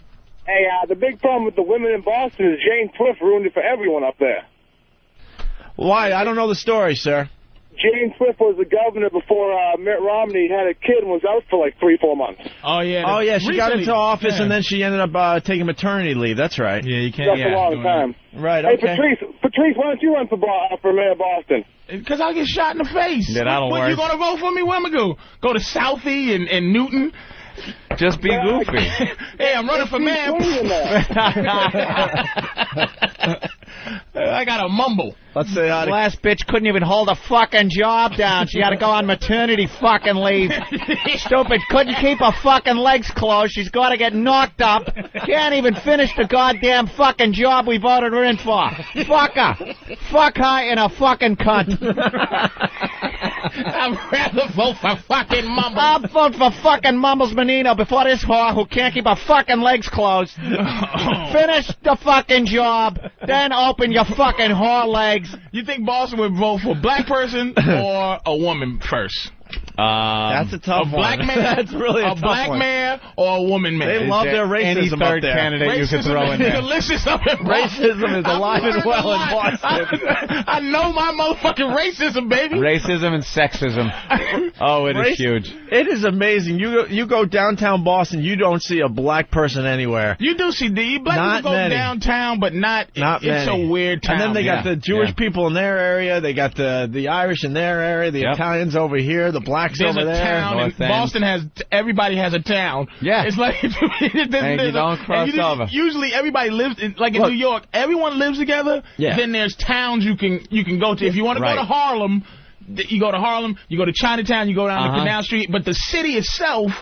Hey, the big problem with the women in Boston is Jane Twift ruined it for everyone up there. Why? I don't know the story, sir. Jane Twift was the governor before Mitt Romney had a kid and was out for like 3-4 months. Oh, yeah. Oh, yeah, she got into office and then she ended up taking maternity leave. That's right. Yeah, you can't. That's a long time. Right, hey, okay. Patrice, why don't you run for mayor of Boston? Because I'll get shot in the face. Yeah, that'll work. You going to vote for me? Where am I going to go? Go to Southie and Newton? Just be goofy. Hey, I'm running for mayor. I got a mumble. Let's say hi to... Last bitch couldn't even hold a fucking job down. She had to go on maternity fucking leave. Stupid, couldn't keep her fucking legs closed. She's got to get knocked up. Can't even finish the goddamn fucking job we voted her in for. Fuck her. Fuck her in a fucking cunt. I'd rather vote for fucking Mumbles. I'll vote for fucking Mumbles Menino before this whore who can't keep her fucking legs closed. Finish the fucking job, then open your fucking whore legs. You think Boston would vote for a black person or a woman first? That's a tough one. Black man, That's really a tough black one. man or a woman man? They love their racism any third up there. candidate you could throw in there. Racism is alive and well in Boston. I know my motherfucking racism, baby. Racism and sexism. Oh, it is huge. It is amazing. You go downtown Boston, you don't see a black person anywhere. You do see black people go downtown, but not it's many. a weird town. And then they got the Jewish people in their area. They got the Irish in their area. The Italians over here. The blacks There's over a there. town, and Boston has everybody has a town. Yeah, it's like and you don't cross over. Usually everybody lives in, like in New York. Everyone lives together. Yeah. Then there's towns you can go to. If you want to go to Harlem, you go to Harlem. You go to Chinatown. You go down to Canal Street. But the city itself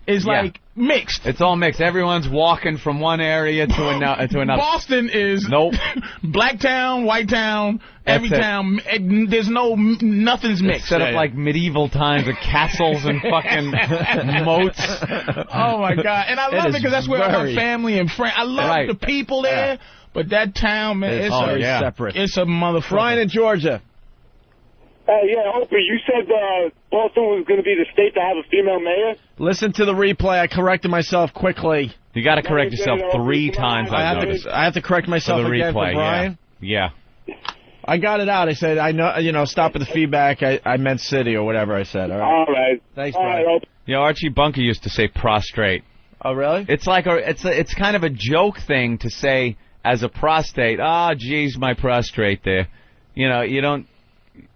is like mixed. It's all mixed. Everyone's walking from one area to another. Boston is black town, white town, every town. There's nothing's mixed. Set up like medieval times with castles and fucking moats. Oh my God! And I love it because that's where my family and friends. I love the people there, but that town, man, it's very separate. It's a motherfucker. Ryan in Georgia. Yeah, Opie, you said Boston was going to be the state to have a female mayor? Listen to the replay. I corrected myself quickly. You got to correct yourself 3 times. I have to correct myself again for Brian. Yeah. I got it out. I said, stop at the feedback. I meant city or whatever I said. All right. Thanks, Brian. Yeah, Archie Bunker used to say prostrate. Oh, really? It's like it's kind of a joke thing to say as a prostate. Ah, geez, my prostrate there. You don't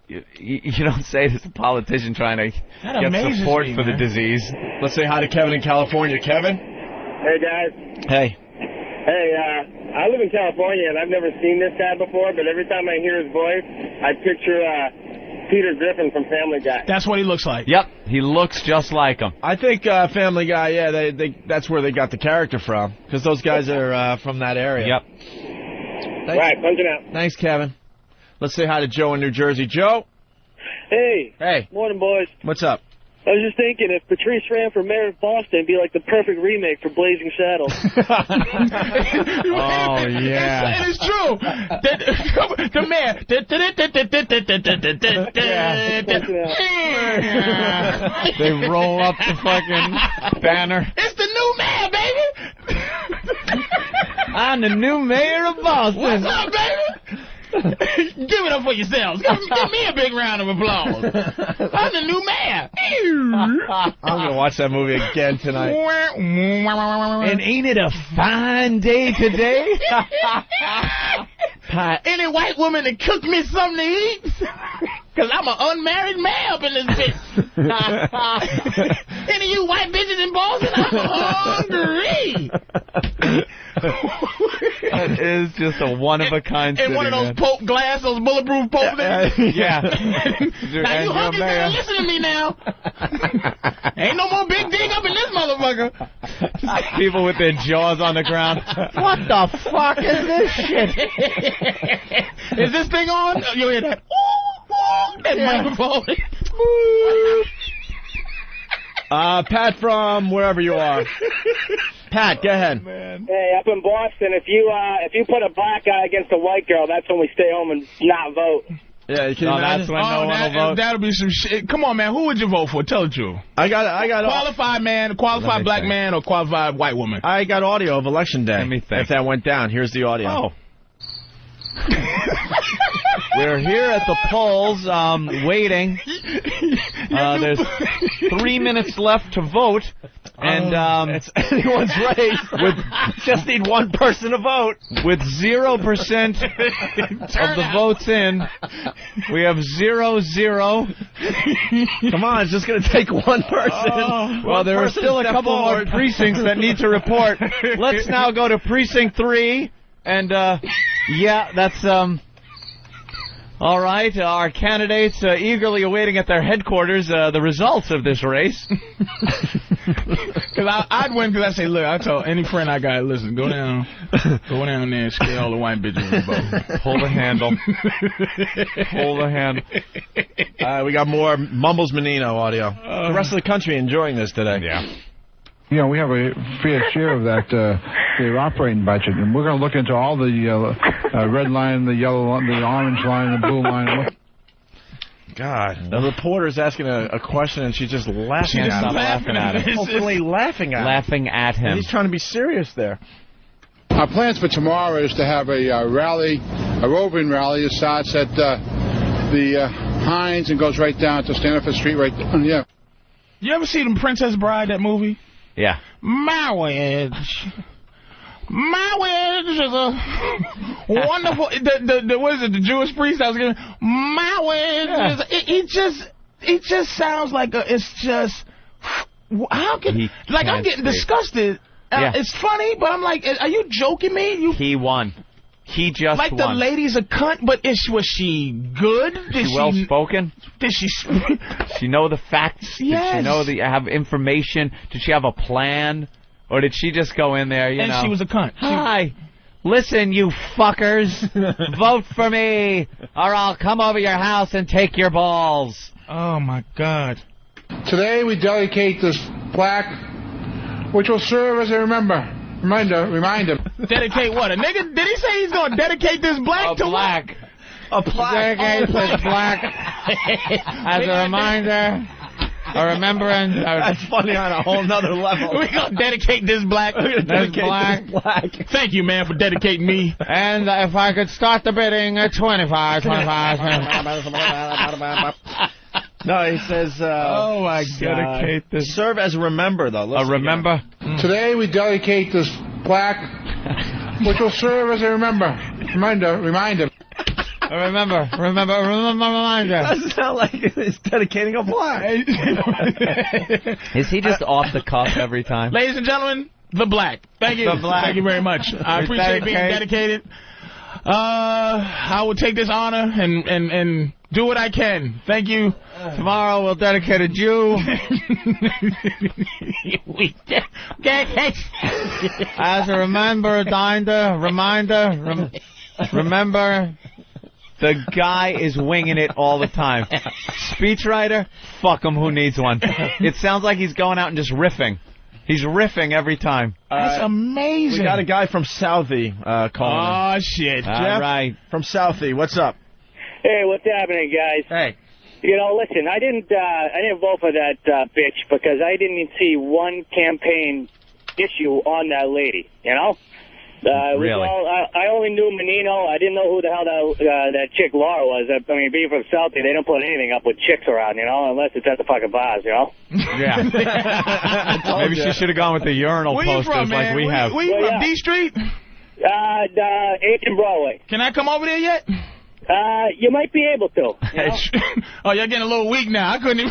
say it as a politician trying to get support for the disease. Let's say hi to Kevin in California. Kevin? Hey, guys. Hey. Hey, I live in California, and I've never seen this guy before, but every time I hear his voice, I picture Peter Griffin from Family Guy. That's what he looks like. Yep, he looks just like him. I think Family Guy, that's where they got the character from, because those guys are from that area. Yep. Right, punching out. Thanks, Kevin. Let's say hi to Joe in New Jersey. Joe? Hey. Hey. Morning, boys. What's up? I was just thinking, if Patrice ran for mayor of Boston, it'd be like the perfect remake for Blazing Saddles. Oh, yeah. It is true. The mayor. They roll up the fucking banner. It's the new mayor, baby. I'm the new mayor of Boston. What's up, baby? Give it up for yourselves. Give me a big round of applause. I'm the new mayor. I'm going to watch that movie again tonight. And ain't it a fine day today? Any white woman that cook me something to eat? Because I'm an unmarried man up in this bitch. Any of you white bitches in Boston, I'm hungry. That is just a one-of-a-kind city, and one of those Pope glass, those bulletproof Pope things. Yeah. Now you hungry, better listen to me now. Ain't no more big dig up in this motherfucker. People with their jaws on the ground. What the fuck is this shit? Is this thing on? You hear that? That microphone. Pat from wherever you are. Pat, go ahead. Hey, up in Boston, if you put a black guy against a white girl, that's when we stay home and not vote. Yeah, you can that's when no one will vote. That'll be some shit. Come on, man. Who would you vote for? Tell the truth. I got qualified man, qualified black man, or qualified white woman. I got audio of Election Day. Let me think. If that went down, here's the audio. Oh. We're here at the polls, waiting. There's 3 minutes left to vote, and it's anyone's race. Just need one person to vote. With 0% of the votes in, we have 0-0. Come on, it's just going to take one person. Well, there are still a couple more precincts that need to report. Let's now go to precinct 3 and Yeah, that's all right. Our candidates eagerly awaiting at their headquarters the results of this race. Because I'd win because I say, look, I told any friend I got, listen, go down there and scare all the white bitches in the boat. Pull the handle. Pull the handle. We got more Mumbles Menino audio. The rest of the country enjoying this today. Yeah. You know, we have a fair share of that the operating budget, and we're going to look into all the red line, the yellow line, the orange line, the blue line. God, the reporter's asking a question, and she's just laughing at him. Laughing at him. Hopefully laughing at him. Laughing at him. And he's trying to be serious there. Our plans for tomorrow is to have a rally, a roving rally. It starts at the Heinz and goes right down to Stanford Street right down, yeah. You ever see them Princess Bride, that movie? Yeah. My wedge is a wonderful. What is it? The Jewish priest I was giving. My wedge is. It just sounds like it's just. How can I'm getting disgusted. It's funny, but I'm like, are you joking me? He won. He just won. The lady's a cunt, but was she good? Did she well spoken? Did she? She know the facts? Yes. Did she know have information? Did she have a plan? Or did she just go in there, and she was a cunt. Hi. Listen, you fuckers. Vote for me, or I'll come over your house and take your balls. Oh, my God. Today we dedicate this plaque, which will serve as a reminder. Dedicate what? A nigga? Did he say he's going to dedicate this plaque to plaque. A plaque. Dedicate this plaque as a reminder. A remembrance. That's funny on a whole nother level. We're going to dedicate this black. This black. Thank you, man, for dedicating me. And if I could start the bidding at 25. No, he says, oh, my God. Dedicate this. Serve as a remember, though. A remember? Today we dedicate this plaque, which will serve as a reminder. Remember. Doesn't sound like he's dedicating a plaque. Is he just off the cuff every time? Ladies and gentlemen, the black. Thank you. The black. Thank you very much. I appreciate being dedicated. I will take this honor and do what I can. Thank you. Tomorrow we'll dedicate a Jew. As a reminder. The guy is winging it all the time. Speechwriter? Fuck him, who needs one? It sounds like he's going out and just riffing. He's riffing every time. That's amazing. We got a guy from Southie calling. Oh, shit. Jeff all right. From Southie. What's up? Hey, what's happening, guys? Hey. You know, listen, I didn't vote for that bitch because I didn't even see one campaign issue on that lady, you know? Really? I only knew Menino. I didn't know who the hell that chick Laura was. I mean, being from Southie, they don't put anything up with chicks around, you know, unless it's at the fucking bars, you know? Yeah. Maybe she should have gone with the urinal posters from, like we have. Where you from, D Street? 8th and Broadway. Can I come over there yet? You might be able to. Oh, you're getting a little weak now. I couldn't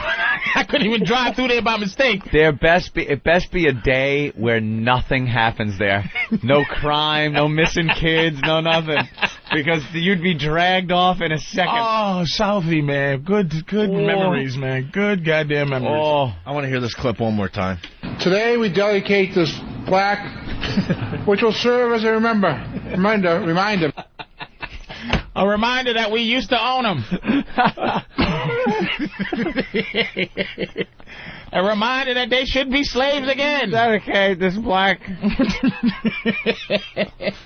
even drive through there by mistake. It best be a day where nothing happens there. No crime, no missing kids, no nothing. Because you'd be dragged off in a second. Oh, Southie, man. Good memories, man. Good goddamn memories. Oh, I want to hear this clip one more time. Today we dedicate this plaque, which will serve as a reminder. A reminder that we used to own them. A reminder that they should be slaves again. Dedicate this plaque.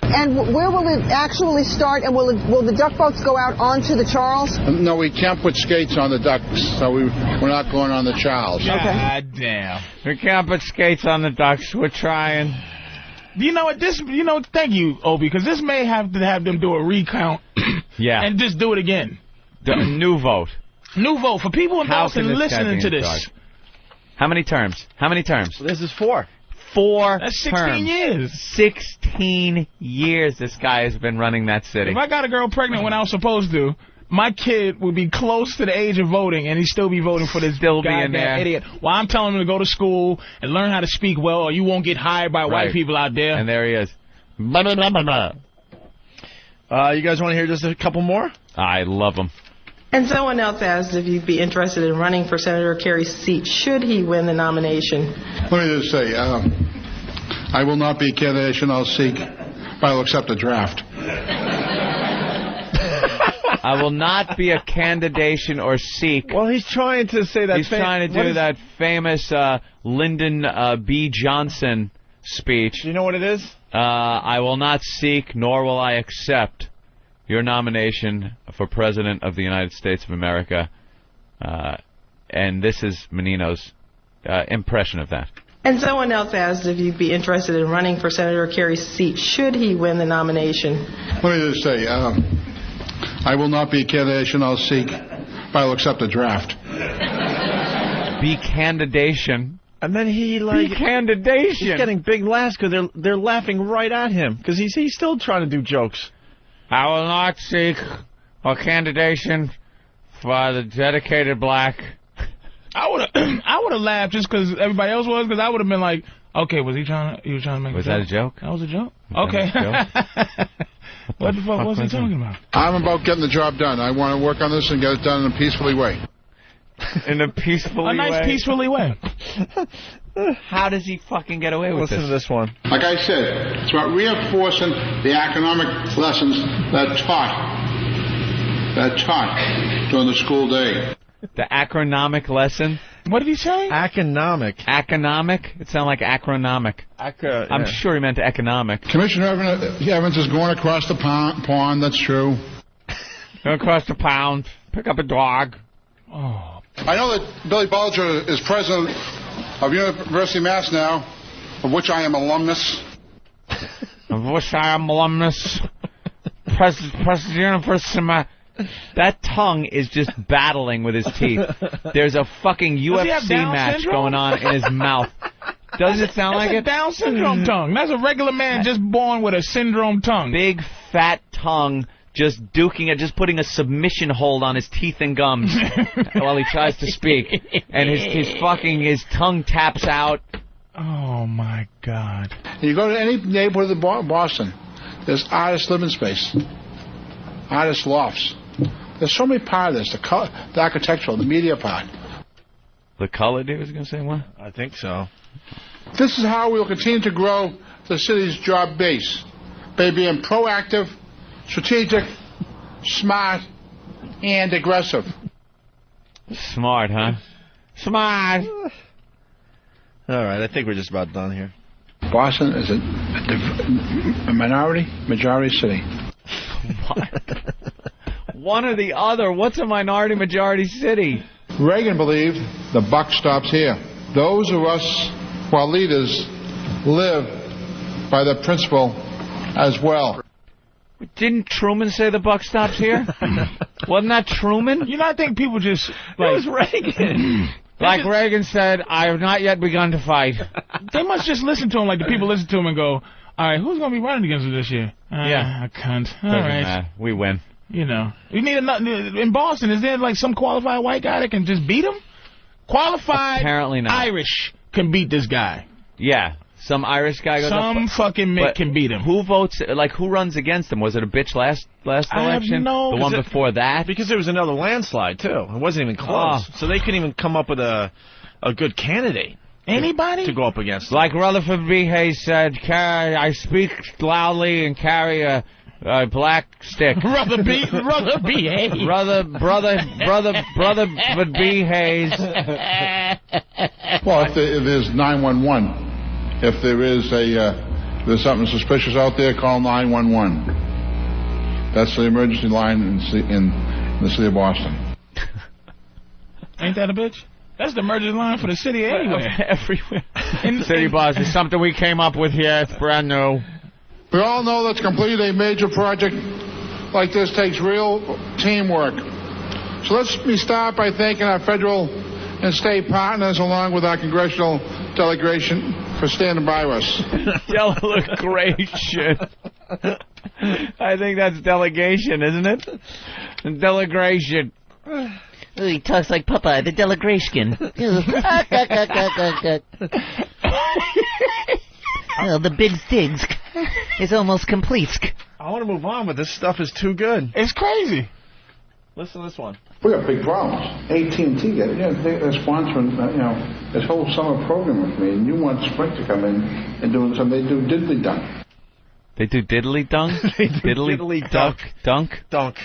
And where will it actually start? And will the duck boats go out onto the Charles? No, we can't put skates on the ducks, so we're not going on the Charles. God damn. We can't put skates on the ducks. We're trying. You know what? Thank you, Opie, because this may have to have them do a recount. Yeah. And just do it again. New vote. New vote for people in Boston listening to this. How many terms? This is 4. 4 That's 16 terms. years. 16 years this guy has been running that city. If I got a girl pregnant when I was supposed to, my kid would be close to the age of voting, and he'd still be voting for this goddamn idiot. While I'm telling him to go to school and learn how to speak well, or you won't get hired by white people out there. And there he is. You guys want to hear just a couple more? I love them. And someone else asked if you'd be interested in running for Senator Kerry's seat should he win the nomination. Let me just say, I will not be a candidate I'll seek, but I will accept the draft. I will not be a candidation or seek. Well, he's trying to say that. He's trying to do that famous Lyndon B. Johnson speech. Do you know what it is? I will not seek, nor will I accept your nomination for President of the United States of America. And this is Menino's impression of that. And someone else asked if you'd be interested in running for Senator Kerry's seat should he win the nomination. Let me just say, I will not be a candidate I'll seek, but I will accept the draft. Be candidation. And then Be candidation. He's getting big laughs because they're laughing right at him because he's still trying to do jokes. I will not seek a candidation for the dedicated black. I would have laughed just because everybody else was, because I would have been like, okay, he was trying to make was a joke? that a joke? That was a joke? Okay. What the fuck was he talking about? I'm about getting the job done. I want to work on this and get it done in a peacefully way. In a peacefully way? A nice peacefully way. How does he fucking get away with this? Listen to this one. Like I said, it's about reinforcing the economic lessons that taught during the school day. The acronomic lesson? What did he say? Economic. Economic? It sounded like acronomic. I'm sure he meant economic. Commissioner Evans is going across the pond. That's true. Go across the pond. Pick up a dog. Oh. I know that Billy Bulger is president of University of Mass now, of which I am alumnus. President of University of Mass. That tongue is just battling with his teeth. There's a fucking UFC match going on in his mouth. Doesn't it sound like it? Down syndrome tongue. That's a regular man just born with a syndrome tongue. Big fat tongue, just duking it, just putting a submission hold on his teeth and gums while he tries to speak, and his tongue taps out. Oh my God! You go to any neighborhood of Boston, there's artist living space, artist lofts. There's so many parts of this, the architectural, the media part. The color, dude, was going to say what? I think so. This is how we will continue to grow the city's job base, by being proactive, strategic, smart, and aggressive. Smart, huh? Smart. All right, I think we're just about done here. Boston is a majority city. What? One or the other. What's a minority-majority city? Reagan believed the buck stops here. Those of us who are leaders live by that principle as well. Didn't Truman say the buck stops here? Wasn't that Truman? You know, I think people just... Like, it was Reagan. Like Reagan said, I have not yet begun to fight. They must just listen to him like the people listen to him and go, all right, who's going to be running against him this year? Yeah. A cunt. All Doesn't right. matter. We win. You know. We need in Boston, is there like some qualified white guy that can just beat him? Qualified Apparently not. Irish can beat this guy. Yeah. Some Irish guy goes Some fucking Mick can beat him. Who votes, like, who runs against him? Was it a bitch last election? I have no... The one before that? Because there was another landslide, too. It wasn't even close. So they couldn't even come up with a good candidate. Anybody? To go up against. Like Rutherford B. Hayes said, I speak loudly and carry a black stick. Brother B. Hayes. Brother B. Hayes. Well, if there's 911, if there is there's something suspicious out there, call 911. That's the emergency line in the city of Boston. Ain't that a bitch? That's the emergency line for the city anywhere. Everywhere. In City Bus is something we came up with here. It's brand new. We all know that to complete a major project like this takes real teamwork. So let me start by thanking our federal and state partners along with our congressional delegation for standing by us. Delegation. I think that's delegation, isn't it? Delegation. He talks like Popeye, the delegation. The big Stigs is almost complete. I want to move on, but this stuff is too good. It's crazy. Listen to this one. We got big problems. AT&T, they're sponsoring, this whole summer program with me, and you want Sprint to come in and do something. They do diddly dunk. They do diddly dunk? Diddly dunk? Dunk.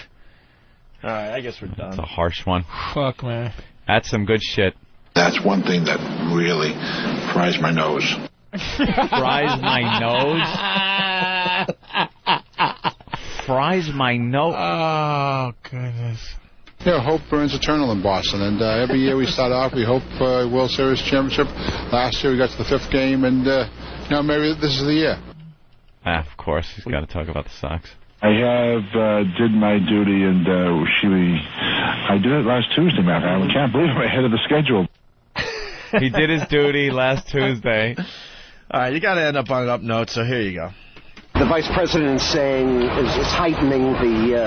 All right, I guess we're done. That's a harsh one. Fuck, man. That's some good shit. That's one thing that really fries my nose. Fries my nose? Fries my nose? Oh, goodness. Yeah, hope burns eternal in Boston, and every year we start off, we hope World Series championship. Last year we got to the 5th game, and maybe this is the year. Of course, he's got to talk about the Sox. I have did my duty, and I did it last Tuesday, man. I can't believe I'm ahead of the schedule. He did his duty last Tuesday. All right, you got to end up on an up note, so here you go. The vice president is saying is heightening the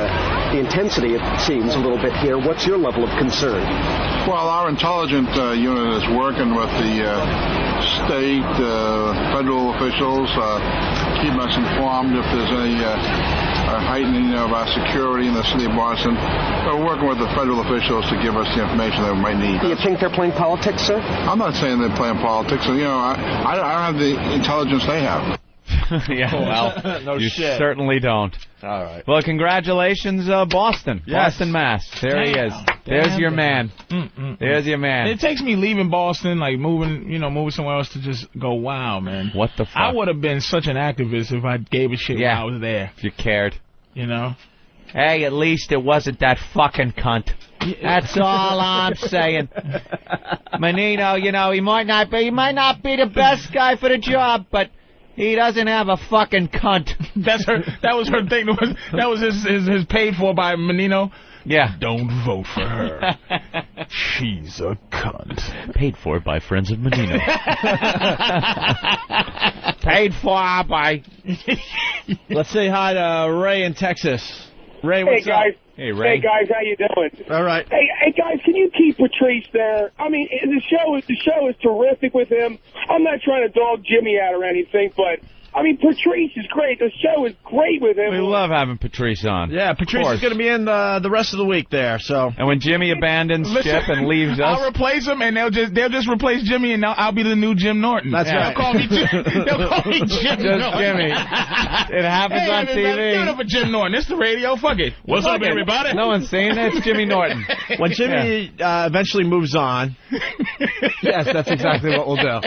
intensity, it seems, a little bit here. What's your level of concern? Well, our intelligence unit is working with the state, federal officials, keeping us informed if there's any heightening of our security in the city of Boston. We're working with the federal officials to give us the information that we might need. Do you think they're playing politics, sir? I'm not saying they're playing politics. I don't have the intelligence they have. Yeah, well, no you shit. Certainly don't. All right. Well, congratulations, Boston. Yes. Boston, Mass. There he is. There's your man. There's your man. It takes me leaving Boston, like moving somewhere else to just go, wow, man. What the fuck? I would have been such an activist if I gave a shit while I was there. If you cared. Hey, at least it wasn't that fucking cunt. That's all I'm saying. Menino, he might not be the best guy for the job, but he doesn't have a fucking cunt. That was her thing. That was his paid for by Menino. Yeah. Don't vote for her. She's a cunt. Paid for by friends of Menino. Paid for by. Let's say hi to Ray in Texas. Ray, what's Hey, guys. up? Hey, Ray. Hey, guys, how you doing? All right. Hey, guys, can you keep Patrice there? I mean, the show is terrific with him. I'm not trying to dog Jimmy out or anything, but I mean, Patrice is great. The show is great with him. We love having Patrice on. Yeah, Patrice is going to be in the rest of the week there. So. And when Jimmy abandons Chip and leaves us, I'll replace him, and they'll just replace Jimmy, and I'll be the new Jim Norton. That's right. They'll call me Jim Norton. Jimmy. It happens on TV. Shut up for Jim Norton. It's the radio. Fuck it. What's up, everybody? No one's saying that. It's Jimmy Norton. When Jimmy eventually moves on, yes, that's exactly what we'll do.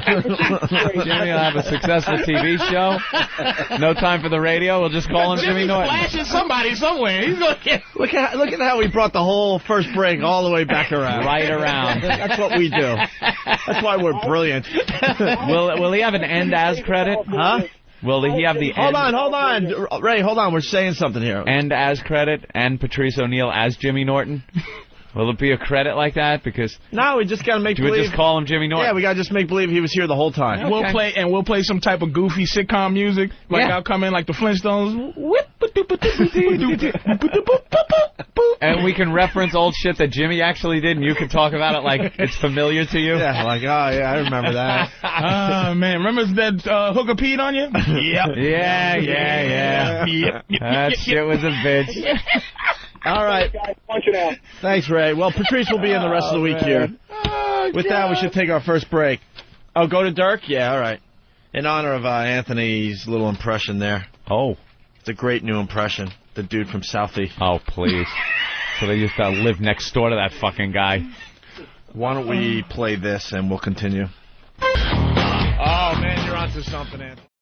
Jimmy will have a successful TV show. No time for the radio. We'll just call him Jimmy Norton. Flashing somebody somewhere. He's gonna get. Look at how we brought the whole first break all the way back around. Right around. That's what we do. That's why we're brilliant. Will he have an end as credit? Huh? Will he have the Hold on. Ray, hold on. We're saying something here. End as credit and Patrice O'Neal as Jimmy Norton? Will it be a credit like that? Because no, we just got to make believe. Do we just call him Jimmy Norton? Yeah, we got to just make believe he was here the whole time. Okay. We'll play some type of goofy sitcom music. Like I'll come in like the Flintstones. And we can reference old shit that Jimmy actually did, and you can talk about it like it's familiar to you. Yeah, like, oh, yeah, I remember that. Man, remember that hooker peed on you? Yep. Yeah. That shit was a bitch. All right. Guys, punch it out. Thanks, Ray. Well, Patrice will be in the rest of the week here. With that, we should take our first break. Oh, go to Dirk? Yeah, all right. In honor of Anthony's little impression there. Oh. It's a great new impression. The dude from Southie. Oh, please. So they used to live next door to that fucking guy. Why don't we play this and we'll continue? Oh, man, you're onto something, Anthony.